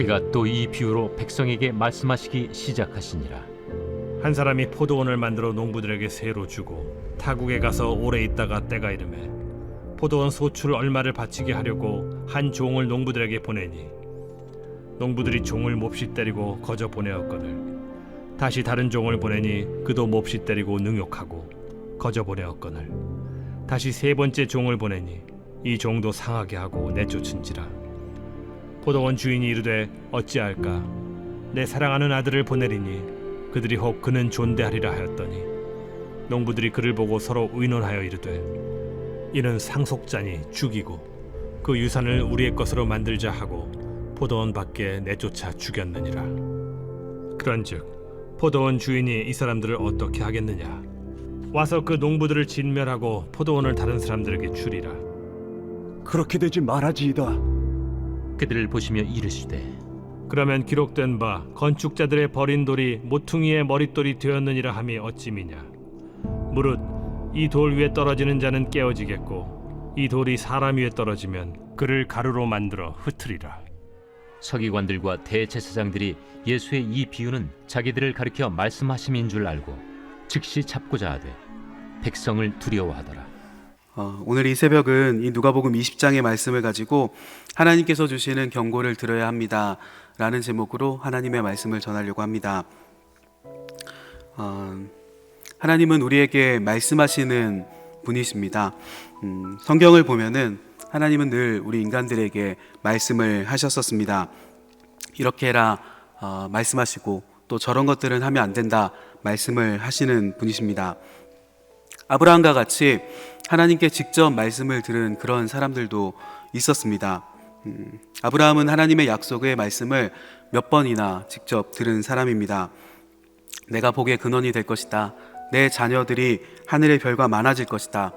그가 또 이 비유로 백성에게 말씀하시기 시작하시니라. 한 사람이 포도원을 만들어 농부들에게 세로 주고 타국에 가서 오래 있다가 때가 이르매 포도원 소출 얼마를 바치게 하려고 한 종을 농부들에게 보내니 농부들이 종을 몹시 때리고 거저 보내었거늘 다시 다른 종을 보내니 그도 몹시 때리고 능욕하고 거저 보내었거늘 다시 세 번째 종을 보내니 이 종도 상하게 하고 내쫓은지라. 포도원 주인이 이르되 어찌할까? 내 사랑하는 아들을 보내리니 그들이 혹 그는 존대하리라 하였더니 농부들이 그를 보고 서로 의논하여 이르되 이는 상속자니 죽이고 그 유산을 우리의 것으로 만들자 하고 포도원 밖에 내쫓아 죽였느니라. 그런즉 포도원 주인이 이 사람들을 어떻게 하겠느냐? 와서 그 농부들을 진멸하고 포도원을 다른 사람들에게 주리라. 그렇게 되지 말아지이다. 그들을 보시며 이르시되 그러면 기록된 바 건축자들의 버린 돌이 모퉁이의 머릿돌이 되었느니라 함이 어찌미냐? 무릇 이 돌 위에 떨어지는 자는 깨어지겠고 이 돌이 사람 위에 떨어지면 그를 가루로 만들어 흩으리라. 서기관들과 대제사장들이 예수의 이 비유는 자기들을 가리켜 말씀하심인 줄 알고 즉시 잡고자 하되 백성을 두려워하더라. 오늘 이 새벽은 이 누가복음 20장의 말씀을 가지고 하나님께서 주시는 경고를 들어야 합니다 라는 제목으로 하나님의 말씀을 전하려고 합니다. 하나님은 우리에게 말씀하시는 분이십니다. 성경을 보면은 하나님은 늘 우리 인간들에게 말씀을 하셨었습니다. 이렇게 해라 말씀하시고 또 저런 것들은 하면 안 된다 말씀을 하시는 분이십니다. 아브라함과 같이 하나님께 직접 말씀을 들은 그런 사람들도 있었습니다. 아브라함은 하나님의 약속의 말씀을 몇 번이나 직접 들은 사람입니다. 내가 복의 근원이 될 것이다. 내 자녀들이 하늘의 별과 많아질 것이다.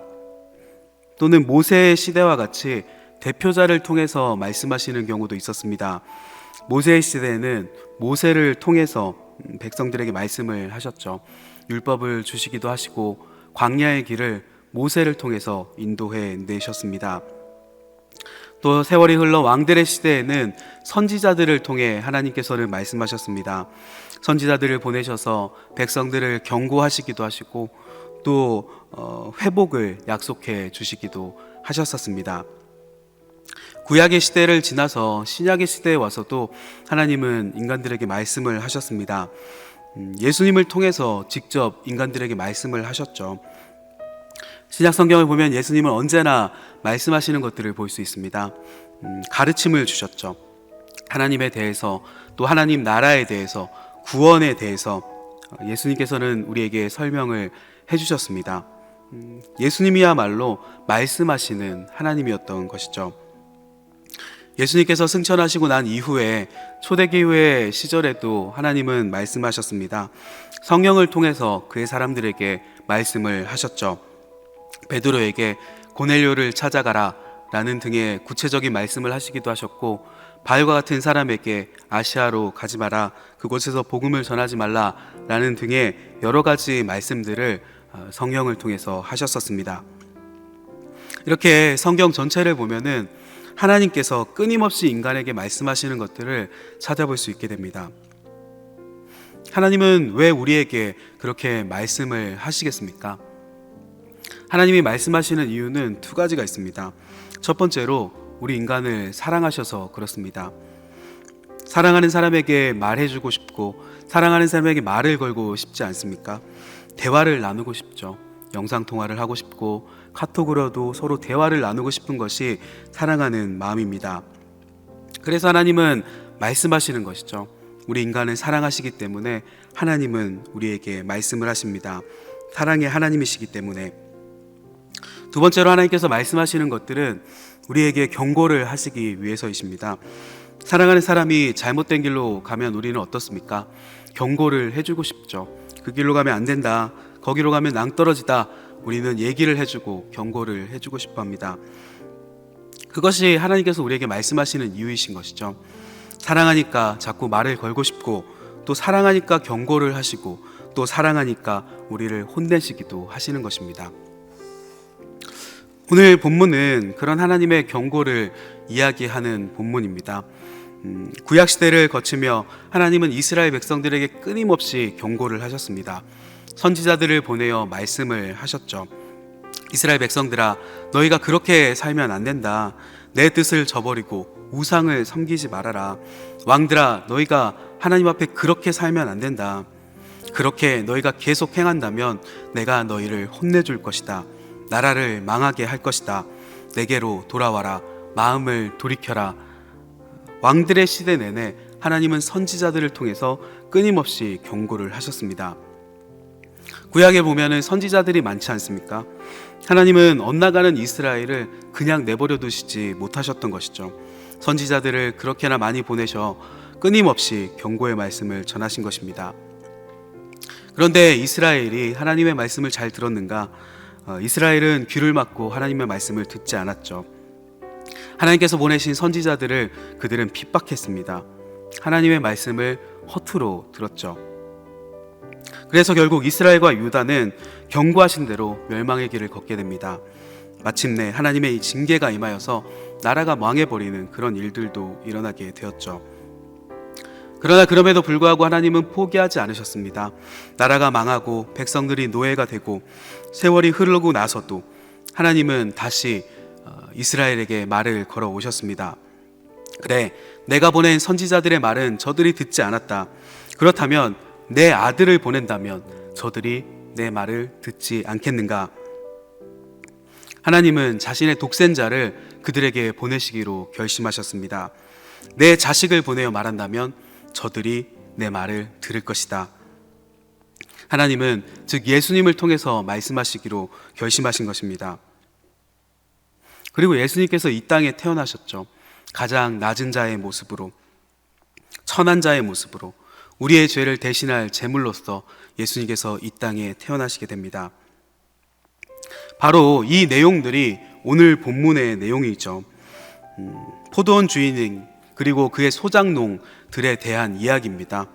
또는 모세의 시대와 같이 대표자를 통해서 말씀하시는 경우도 있었습니다. 모세의 시대에는 모세를 통해서 백성들에게 말씀을 하셨죠. 율법을 주시기도 하시고 광야의 길을 모세를 통해서 인도해 내셨습니다. 또 세월이 흘러 왕들의 시대에는 선지자들을 통해 하나님께서는 말씀하셨습니다. 선지자들을 보내셔서 백성들을 경고하시기도 하시고 또 회복을 약속해 주시기도 하셨었습니다. 구약의 시대를 지나서 신약의 시대에 와서도 하나님은 인간들에게 말씀을 하셨습니다. 예수님을 통해서 직접 인간들에게 말씀을 하셨죠. 신약 성경을 보면 예수님은 언제나 말씀하시는 것들을 볼 수 있습니다. 가르침을 주셨죠. 하나님에 대해서 또 하나님 나라에 대해서 구원에 대해서 예수님께서는 우리에게 설명을 해주셨습니다. 예수님이야말로 말씀하시는 하나님이었던 것이죠. 예수님께서 승천하시고 난 이후에 초대교회 시절에도 하나님은 말씀하셨습니다. 성령을 통해서 그의 사람들에게 말씀을 하셨죠. 베드로에게 고넬료를 찾아가라 라는 등의 구체적인 말씀을 하시기도 하셨고, 바울과 같은 사람에게 아시아로 가지 마라, 그곳에서 복음을 전하지 말라 라는 등의 여러 가지 말씀들을 성령을 통해서 하셨었습니다. 이렇게 성경 전체를 보면은 하나님께서 끊임없이 인간에게 말씀하시는 것들을 찾아볼 수 있게 됩니다. 하나님은 왜 우리에게 그렇게 말씀을 하시겠습니까? 하나님이 말씀하시는 이유는 두 가지가 있습니다. 첫 번째로 우리 인간을 사랑하셔서 그렇습니다. 사랑하는 사람에게 말해주고 싶고 사랑하는 사람에게 말을 걸고 싶지 않습니까? 대화를 나누고 싶죠. 영상통화를 하고 싶고 카톡으로도 서로 대화를 나누고 싶은 것이 사랑하는 마음입니다. 그래서 하나님은 말씀하시는 것이죠. 우리 인간을 사랑하시기 때문에 하나님은 우리에게 말씀을 하십니다. 사랑의 하나님이시기 때문에. 두 번째로 하나님께서 말씀하시는 것들은 우리에게 경고를 하시기 위해서이십니다. 사랑하는 사람이 잘못된 길로 가면 우리는 어떻습니까? 경고를 해주고 싶죠. 그 길로 가면 안 된다, 거기로 가면 낭떠러지다, 우리는 얘기를 해주고 경고를 해주고 싶어 합니다. 그것이 하나님께서 우리에게 말씀하시는 이유이신 것이죠. 사랑하니까 자꾸 말을 걸고 싶고, 또 사랑하니까 경고를 하시고, 또 사랑하니까 우리를 혼내시기도 하시는 것입니다. 오늘 본문은 그런 하나님의 경고를 이야기하는 본문입니다. 구약 시대를 거치며 하나님은 이스라엘 백성들에게 끊임없이 경고를 하셨습니다. 선지자들을 보내어 말씀을 하셨죠. 이스라엘 백성들아, 너희가 그렇게 살면 안 된다. 내 뜻을 저버리고 우상을 섬기지 말아라. 왕들아, 너희가 하나님 앞에 그렇게 살면 안 된다. 그렇게 너희가 계속 행한다면 내가 너희를 혼내줄 것이다. 나라를 망하게 할 것이다. 내게로 돌아와라. 마음을 돌이켜라. 왕들의 시대 내내 하나님은 선지자들을 통해서 끊임없이 경고를 하셨습니다. 구약에 보면은 선지자들이 많지 않습니까? 하나님은 엇나가는 이스라엘을 그냥 내버려 두시지 못하셨던 것이죠. 선지자들을 그렇게나 많이 보내셔 끊임없이 경고의 말씀을 전하신 것입니다. 그런데 이스라엘이 하나님의 말씀을 잘 들었는가? 이스라엘은 귀를 막고 하나님의 말씀을 듣지 않았죠. 하나님께서 보내신 선지자들을 그들은 핍박했습니다. 하나님의 말씀을 허투루 들었죠. 그래서 결국 이스라엘과 유다는 경고하신 대로 멸망의 길을 걷게 됩니다. 마침내 하나님의 이 징계가 임하여서 나라가 망해버리는 그런 일들도 일어나게 되었죠. 그러나 그럼에도 불구하고 하나님은 포기하지 않으셨습니다. 나라가 망하고 백성들이 노예가 되고 세월이 흐르고 나서도 하나님은 다시 이스라엘에게 말을 걸어 오셨습니다. 그래, 내가 보낸 선지자들의 말은 저들이 듣지 않았다. 그렇다면 내 아들을 보낸다면 저들이 내 말을 듣지 않겠는가? 하나님은 자신의 독생자를 그들에게 보내시기로 결심하셨습니다. 내 자식을 보내어 말한다면 저들이 내 말을 들을 것이다. 하나님은 즉 예수님을 통해서 말씀하시기로 결심하신 것입니다. 그리고 예수님께서 이 땅에 태어나셨죠. 가장 낮은 자의 모습으로, 천한 자의 모습으로 우리의 죄를 대신할 제물로서 예수님께서 이 땅에 태어나시게 됩니다. 바로 이 내용들이 오늘 본문의 내용이죠. 포도원 주인 그리고 그의 소작농들에 대한 이야기입니다.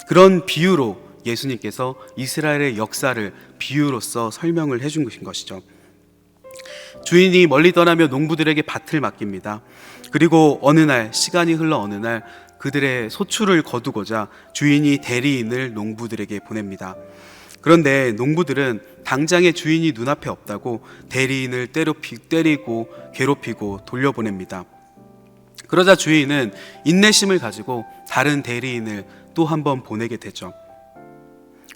그런 비유로 예수님께서 이스라엘의 역사를 비유로서 설명을 해준 것이죠. 주인이 멀리 떠나며 농부들에게 밭을 맡깁니다. 그리고 어느 날, 시간이 흘러 어느 날 그들의 소출을 거두고자 주인이 대리인을 농부들에게 보냅니다. 그런데 농부들은 당장의 주인이 눈앞에 없다고 대리인을 때리고 괴롭히고 돌려보냅니다. 그러자 주인은 인내심을 가지고 다른 대리인을 또 한 번 보내게 되죠.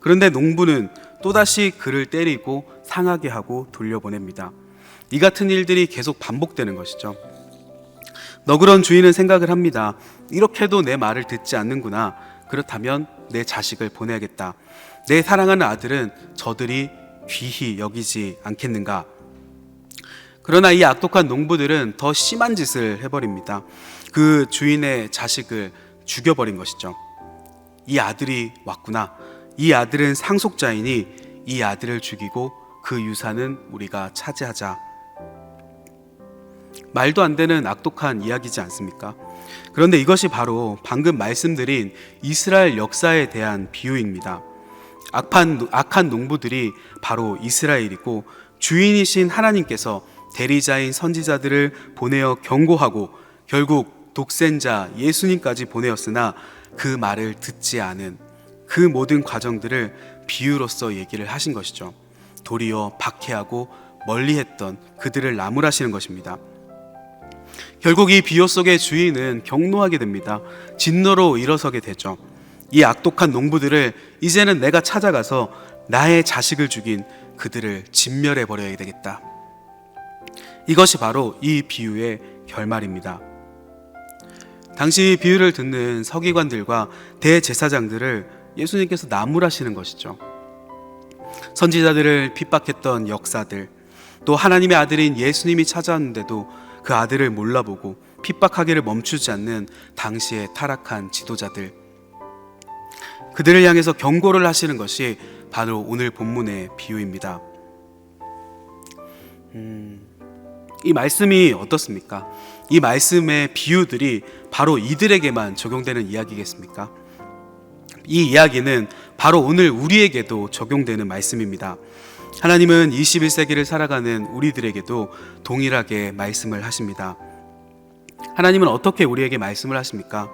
그런데 농부는 또다시 그를 때리고 상하게 하고 돌려보냅니다. 이 같은 일들이 계속 반복되는 것이죠. 너그러운 주인은 생각을 합니다. 이렇게도 내 말을 듣지 않는구나. 그렇다면 내 자식을 보내야겠다. 내 사랑하는 아들은 저들이 귀히 여기지 않겠는가? 그러나 이 악독한 농부들은 더 심한 짓을 해버립니다. 그 주인의 자식을 죽여버린 것이죠. 이 아들이 왔구나. 이 아들은 상속자이니 이 아들을 죽이고 그 유산은 우리가 차지하자. 말도 안 되는 악독한 이야기지 않습니까? 그런데 이것이 바로 방금 말씀드린 이스라엘 역사에 대한 비유입니다. 악한 농부들이 바로 이스라엘이고 주인이신 하나님께서 대리자인 선지자들을 보내어 경고하고 결국 독생자 예수님까지 보내었으나 그 말을 듣지 않은 그 모든 과정들을 비유로서 얘기를 하신 것이죠. 도리어 박해하고 멀리했던 그들을 나무라시는 것입니다. 결국 이 비유 속의 주인은 경노하게 됩니다. 진노로 일어서게 되죠. 이 악독한 농부들을 이제는 내가 찾아가서 나의 자식을 죽인 그들을 진멸해 버려야 되겠다. 이것이 바로 이 비유의 결말입니다. 당시 비유를 듣는 서기관들과 대제사장들을 예수님께서 나무라시는 것이죠. 선지자들을 핍박했던 역사들, 또 하나님의 아들인 예수님이 찾아왔는데도 그 아들을 몰라보고 핍박하기를 멈추지 않는 당시의 타락한 지도자들, 그들을 향해서 경고를 하시는 것이 바로 오늘 본문의 비유입니다. 이 말씀이 어떻습니까? 이 말씀의 비유들이 바로 이들에게만 적용되는 이야기겠습니까? 이 이야기는 바로 오늘 우리에게도 적용되는 말씀입니다. 하나님은 21세기를 살아가는 우리들에게도 동일하게 말씀을 하십니다. 하나님은 어떻게 우리에게 말씀을 하십니까?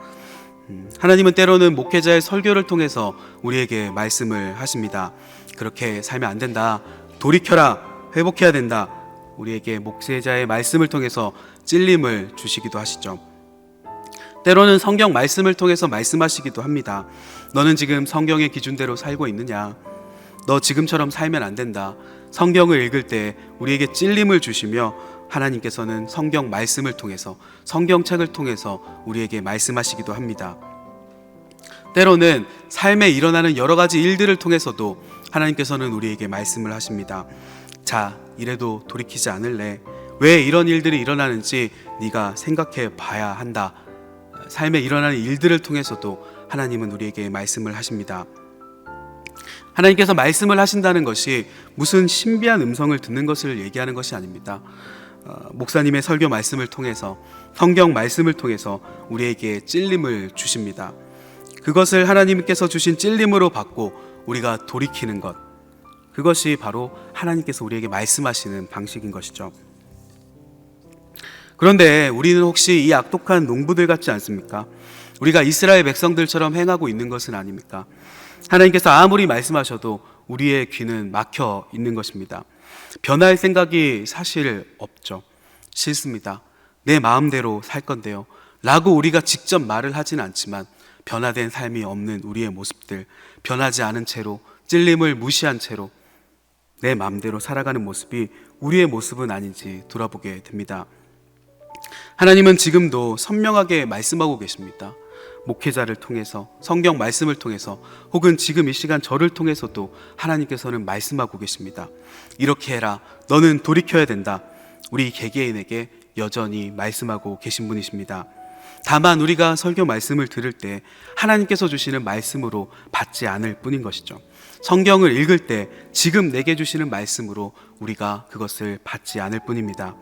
하나님은 때로는 목회자의 설교를 통해서 우리에게 말씀을 하십니다. 그렇게 살면 안 된다. 돌이켜라. 회복해야 된다. 우리에게 목회자의 말씀을 통해서 찔림을 주시기도 하시죠. 때로는 성경 말씀을 통해서 말씀하시기도 합니다. 너는 지금 성경의 기준대로 살고 있느냐? 너 지금처럼 살면 안 된다. 성경을 읽을 때 우리에게 찔림을 주시며 하나님께서는 성경 말씀을 통해서, 성경책을 통해서 우리에게 말씀하시기도 합니다. 때로는 삶에 일어나는 여러 가지 일들을 통해서도 하나님께서는 우리에게 말씀을 하십니다. 자, 이래도 돌이키지 않을래? 왜 이런 일들이 일어나는지 네가 생각해 봐야 한다. 삶에 일어나는 일들을 통해서도 하나님은 우리에게 말씀을 하십니다. 하나님께서 말씀을 하신다는 것이 무슨 신비한 음성을 듣는 것을 얘기하는 것이 아닙니다. 목사님의 설교 말씀을 통해서, 성경 말씀을 통해서 우리에게 찔림을 주십니다. 그것을 하나님께서 주신 찔림으로 받고 우리가 돌이키는 것, 그것이 바로 하나님께서 우리에게 말씀하시는 방식인 것이죠. 그런데 우리는 혹시 이 악독한 농부들 같지 않습니까? 우리가 이스라엘 백성들처럼 행하고 있는 것은 아닙니까? 하나님께서 아무리 말씀하셔도 우리의 귀는 막혀 있는 것입니다. 변할 생각이 사실 없죠. 싫습니다. 내 마음대로 살 건데요 라고 우리가 직접 말을 하진 않지만 변화된 삶이 없는 우리의 모습들, 변하지 않은 채로, 찔림을 무시한 채로 내 마음대로 살아가는 모습이 우리의 모습은 아닌지 돌아보게 됩니다. 하나님은 지금도 선명하게 말씀하고 계십니다. 목회자를 통해서, 성경 말씀을 통해서, 혹은 지금 이 시간 저를 통해서도 하나님께서는 말씀하고 계십니다. 이렇게 해라. 너는 돌이켜야 된다. 우리 개개인에게 여전히 말씀하고 계신 분이십니다. 다만 우리가 설교 말씀을 들을 때 하나님께서 주시는 말씀으로 받지 않을 뿐인 것이죠. 성경을 읽을 때 지금 내게 주시는 말씀으로 우리가 그것을 받지 않을 뿐입니다.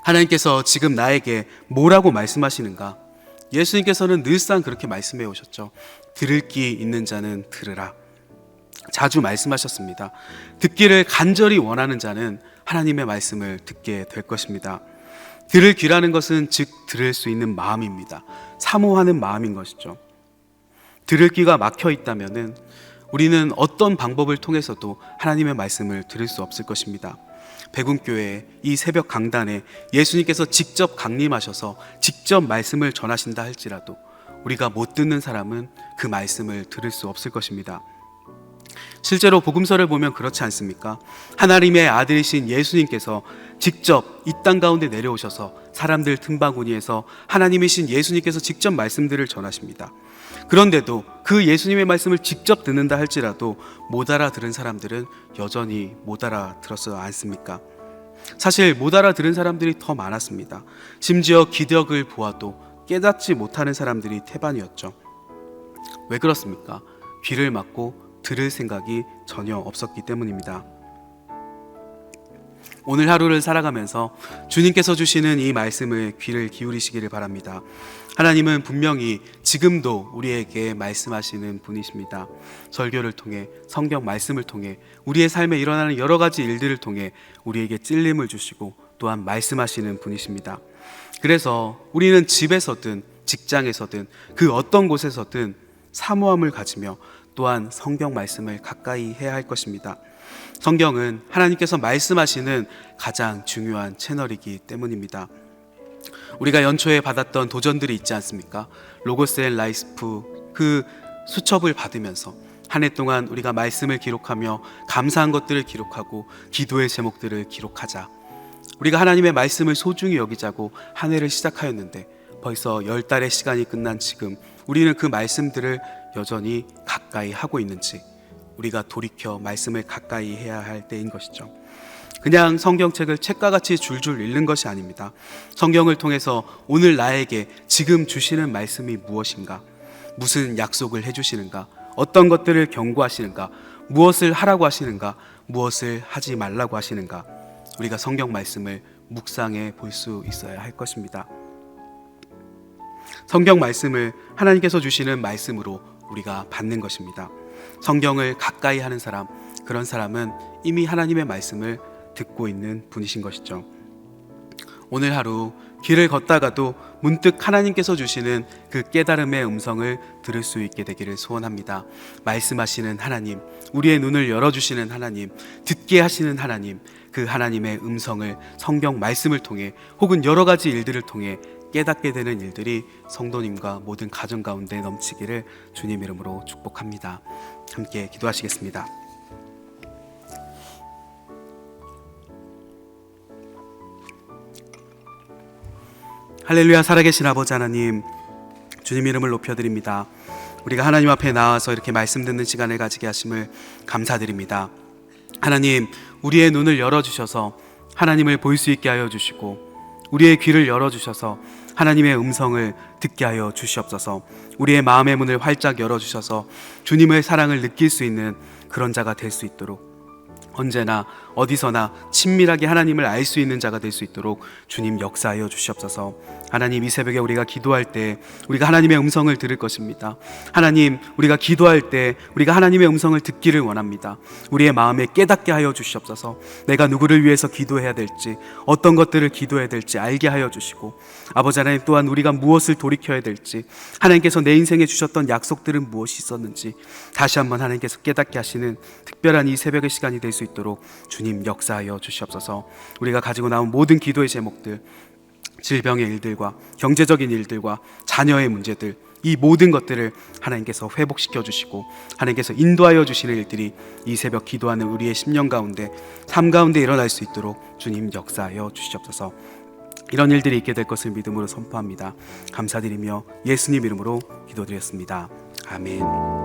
하나님께서 지금 나에게 뭐라고 말씀하시는가? 예수님께서는 늘상 그렇게 말씀해 오셨죠. 들을 귀 있는 자는 들으라. 자주 말씀하셨습니다. 듣기를 간절히 원하는 자는 하나님의 말씀을 듣게 될 것입니다. 들을 귀라는 것은 즉 들을 수 있는 마음입니다. 사모하는 마음인 것이죠. 들을 귀가 막혀 있다면은 우리는 어떤 방법을 통해서도 하나님의 말씀을 들을 수 없을 것입니다. 백운교회 이 새벽 강단에 예수님께서 직접 강림하셔서 직접 말씀을 전하신다 할지라도 우리가 못 듣는 사람은 그 말씀을 들을 수 없을 것입니다. 실제로 복음서를 보면 그렇지 않습니까? 하나님의 아들이신 예수님께서 직접 이 땅 가운데 내려오셔서 사람들 틈바구니에서 하나님이신 예수님께서 직접 말씀들을 전하십니다. 그런데도 그 예수님의 말씀을 직접 듣는다 할지라도 못 알아들은 사람들은 여전히 못 알아들었지 않습니까? 사실 못 알아들은 사람들이 더 많았습니다. 심지어 기적을 보아도 깨닫지 못하는 사람들이 태반이었죠. 왜 그렇습니까? 귀를 막고 들을 생각이 전혀 없었기 때문입니다. 오늘 하루를 살아가면서 주님께서 주시는 이 말씀을 귀를 기울이시기를 바랍니다. 하나님은 분명히 지금도 우리에게 말씀하시는 분이십니다. 설교를 통해, 성경 말씀을 통해, 우리의 삶에 일어나는 여러 가지 일들을 통해 우리에게 찔림을 주시고 또한 말씀하시는 분이십니다. 그래서 우리는 집에서든 직장에서든 그 어떤 곳에서든 사모함을 가지며 또한 성경 말씀을 가까이 해야 할 것입니다. 성경은 하나님께서 말씀하시는 가장 중요한 채널이기 때문입니다. 우리가 연초에 받았던 도전들이 있지 않습니까? 로고스 앤 라이프 그 수첩을 받으면서 한 해 동안 우리가 말씀을 기록하며 감사한 것들을 기록하고 기도의 제목들을 기록하자. 우리가 하나님의 말씀을 소중히 여기자고 한 해를 시작하였는데 벌써 10달의 시간이 끝난 지금 우리는 그 말씀들을 여전히 가까이 하고 있는지, 우리가 돌이켜 말씀을 가까이 해야 할 때인 것이죠. 그냥 성경책을 책과 같이 줄줄 읽는 것이 아닙니다. 성경을 통해서 오늘 나에게 지금 주시는 말씀이 무엇인가, 무슨 약속을 해주시는가, 어떤 것들을 경고하시는가, 무엇을 하라고 하시는가, 무엇을 하지 말라고 하시는가, 우리가 성경 말씀을 묵상해 볼 수 있어야 할 것입니다. 성경 말씀을 하나님께서 주시는 말씀으로 우리가 받는 것입니다. 성경을 가까이 하는 사람, 그런 사람은 이미 하나님의 말씀을 듣고 있는 분이신 것이죠. 오늘 하루 길을 걷다가도 문득 하나님께서 주시는 그 깨달음의 음성을 들을 수 있게 되기를 소원합니다. 말씀하시는 하나님, 우리의 눈을 열어주시는 하나님, 듣게 하시는 하나님, 그 하나님의 음성을 성경 말씀을 통해 혹은 여러 가지 일들을 통해 깨닫게 되는 일들이 성도님과 모든 가정 가운데 넘치기를 주님 이름으로 축복합니다. 함께 기도하시겠습니다. 할렐루야. 살아계신 아버지 하나님, 주님 이름을 높여드립니다. 우리가 하나님 앞에 나와서 이렇게 말씀 듣는 시간을 가지게 하심을 감사드립니다. 하나님, 우리의 눈을 열어주셔서 하나님을 볼 수 있게 하여 주시고, 우리의 귀를 열어주셔서 하나님의 음성을 듣게 하여 주시옵소서. 우리의 마음의 문을 활짝 열어주셔서 주님의 사랑을 느낄 수 있는 그런 자가 될 수 있도록, 언제나 어디서나 친밀하게 하나님을 알 수 있는 자가 될 수 있도록 주님 역사하여 주시옵소서. 하나님, 이 새벽에 우리가 기도할 때 우리가 하나님의 음성을 들을 것입니다. 하나님, 우리가 기도할 때 우리가 하나님의 음성을 듣기를 원합니다. 우리의 마음에 깨닫게 하여 주시옵소서. 내가 누구를 위해서 기도해야 될지, 어떤 것들을 기도해야 될지 알게 하여 주시고, 아버지 하나님, 또한 우리가 무엇을 돌이켜야 될지, 하나님께서 내 인생에 주셨던 약속들은 무엇이 있었는지 다시 한번 하나님께서 깨닫게 하시는 특별한 이 새벽의 시간이 될 수 있도록 주님 역사하여 주시옵소서. 우리가 가지고 나온 모든 기도의 제목들, 질병의 일들과 경제적인 일들과 자녀의 문제들, 이 모든 것들을 하나님께서 회복시켜 주시고 하나님께서 인도하여 주시는 일들이 이 새벽 기도하는 우리의 심령 가운데, 삶 가운데 일어날 수 있도록 주님 역사하여 주시옵소서. 이런 일들이 있게 될 것을 믿음으로 선포합니다. 감사드리며 예수님 이름으로 기도드렸습니다. 아멘.